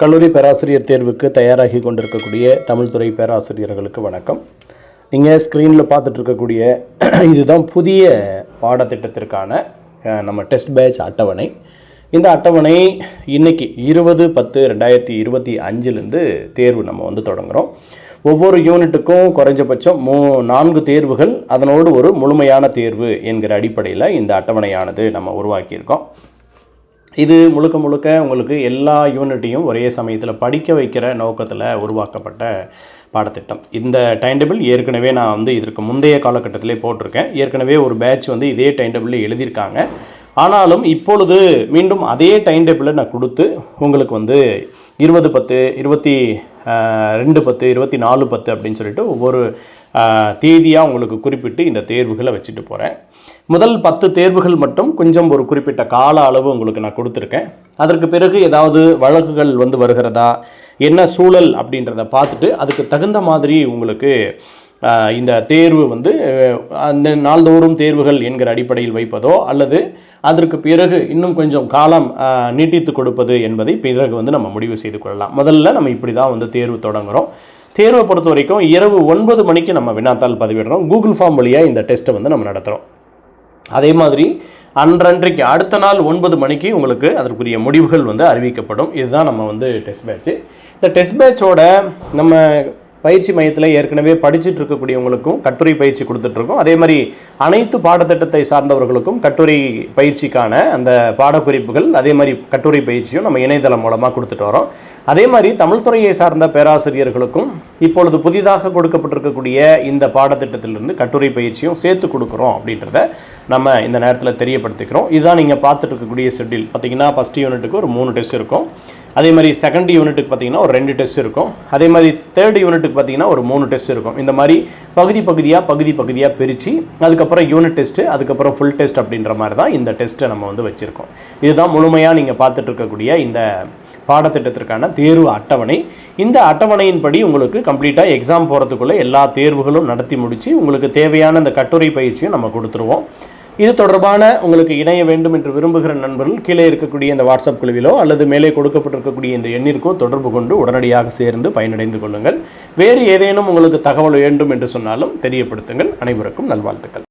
கல்லூரி பேராசிரியர் தேர்வுக்கு தயாராகி கொண்டிருக்கக்கூடிய தமிழ் துறை பேராசிரியர்களுக்கு வணக்கம். நீங்கள் ஸ்க்ரீனில் பார்த்துட்டு இருக்கக்கூடிய இதுதான் புதிய பாடத்திட்டத்திற்கான நம்ம டெஸ்ட் பேட்ச் அட்டவணை. இந்த அட்டவணை இன்னைக்கு 20/10/2025 தேர்வு நம்ம தொடங்குகிறோம். ஒவ்வொரு யூனிட்டுக்கும் குறைஞ்சபட்சம் 4 தேர்வுகள், அதனோடு ஒரு முழுமையான தேர்வு என்கிற அடிப்படையில் இந்த அட்டவணையானது நம்ம உருவாக்கியிருக்கோம். இது முழுக்க உங்களுக்கு எல்லா யூனிட்டையும் ஒரே சமயத்தில் படிக்க வைக்கிற நோக்கத்தில் உருவாக்கப்பட்ட பாடத்திட்டம். இந்த டைம் டேபிள் ஏற்கனவே நான் இதற்கு முந்தைய காலகட்டத்திலே போட்டிருக்கேன். ஏற்கனவே ஒரு பேட்ச் இதே டைம் டேபிளில் எழுதியிருக்காங்க. ஆனாலும் இப்பொழுது மீண்டும் அதே டைம் டேபிளை நான் கொடுத்து உங்களுக்கு 20/10, 22/10, 24/10 அப்படின்னு சொல்லிட்டு ஒவ்வொரு தேதியாக உங்களுக்கு குறிப்பிட்டு இந்த தேர்வுகளை வச்சுட்டு போகிறேன். முதல் 10 தேர்வுகள் மட்டும் கொஞ்சம் ஒரு குறிப்பிட்ட கால அளவு உங்களுக்கு நான் கொடுத்துருக்கேன். அதற்கு பிறகு ஏதாவது வழக்குகள் வருகிறதா, என்ன சூழல் அப்படின்றத பார்த்துட்டு அதுக்கு தகுந்த மாதிரி உங்களுக்கு இந்த தேர்வு அந்த நாள்தோறும் தேர்வுகள் என்கிற அடிப்படையில் வைப்பதோ அல்லது அதற்கு பிறகு இன்னும் கொஞ்சம் காலம் நீட்டித்து கொடுப்பது என்பதை பிறகு நம்ம முடிவு செய்து கொள்ளலாம். முதல்ல நம்ம இப்படி தான் தேர்வு தொடங்குகிறோம். தேர்வை பொறுத்த வரைக்கும் இரவு 9 மணிக்கு நம்ம வினாத்தாள் பதிவிடுறோம். கூகுள் ஃபார்ம் வழியாக இந்த டெஸ்ட்டை நம்ம நடத்துகிறோம். அதே மாதிரி அன்றைக்கு அடுத்த நாள் 9 மணிக்கு உங்களுக்கு அதற்குரிய முடிவுகள் அறிவிக்கப்படும். இதுதான் நம்ம டெஸ்ட் பேட்ச். இந்த டெஸ்ட் பேட்சோட நம்ம பயிற்சி மையத்தில் ஏற்கனவே படிச்சுட்டு இருக்கக்கூடியவங்களுக்கும் கட்டுரை பயிற்சி கொடுத்துட்ருக்கோம். அதே மாதிரி அனைத்து பாடத்திட்டத்தை சார்ந்தவர்களுக்கும் கட்டுரை பயிற்சிக்கான அந்த பாடக்குறிப்புகள், அதே மாதிரி கட்டுரை பயிற்சியும் நம்ம இணையதளம் மூலமாக கொடுத்துட்டு வரோம். அதே மாதிரி தமிழ் துறையை சார்ந்த பேராசிரியர்களுக்கும் இப்பொழுது புதிதாக கொடுக்கப்பட்டிருக்கக்கூடிய இந்த பாடத்திட்டத்திலிருந்து கட்டுரை பயிற்சியும் சேர்த்து கொடுக்குறோம் அப்படின்றத நம்ம இந்த நேரத்தில் தெரியப்படுத்திக்கிறோம். இதுதான் நீங்கள் பார்த்துட்டு இருக்கக்கூடிய ஷெட்யூல். பார்த்தீங்கன்னா ஃபர்ஸ்ட் யூனிட்டுக்கு ஒரு 3 டெஸ்ட் இருக்கும். அதே மாதிரி செகண்ட் யூனிட்டுக்கு பார்த்தீங்கன்னா ஒரு 2 டெஸ்ட் இருக்கும். அதே மாதிரி தேர்ட் யூனிட்டுக்கு பார்த்தீங்கன்னா ஒரு 3 டெஸ்ட் இருக்கும். இந்த மாதிரி பகுதி பகுதியாக பிரித்து அதுக்கப்புறம் யூனிட் டெஸ்ட்டு, அதுக்கப்புறம் ஃபுல் டெஸ்ட் அப்படின்ற மாதிரி தான் இந்த டெஸ்ட்டை நம்ம வச்சுருக்கோம். இதுதான் முழுமையாக நீங்கள் பார்த்துட்டு இருக்கக்கூடிய இந்த பாடத்திட்டத்திற்கான தேர்வு அட்டவணை. இந்த அட்டவணையின்படி உங்களுக்கு கம்ப்ளீட்டாக எக்ஸாம் போகிறதுக்குள்ளே எல்லா தேர்வுகளும் நடத்தி முடித்து உங்களுக்கு தேவையான இந்த கட்டுரை பயிற்சியும் நம்ம கொடுத்துருவோம். இது தொடர்பான உங்களுக்கு இணைய வேண்டும் என்று விரும்புகிற நண்பர்கள் கீழே இருக்கக்கூடிய இந்த வாட்ஸ்அப் குழுவிலோ அல்லது மேலே கொடுக்கப்பட்டிருக்கக்கூடிய இந்த எண்ணிற்கோ தொடர்பு கொண்டு உடனடியாக சேர்ந்து பயனடைந்து கொள்ளுங்கள். வேறு ஏதேனும் உங்களுக்கு தகவல் வேண்டும் என்று சொன்னாலும் தெரியப்படுத்துங்கள். அனைவருக்கும் நல்வாழ்த்துக்கள்.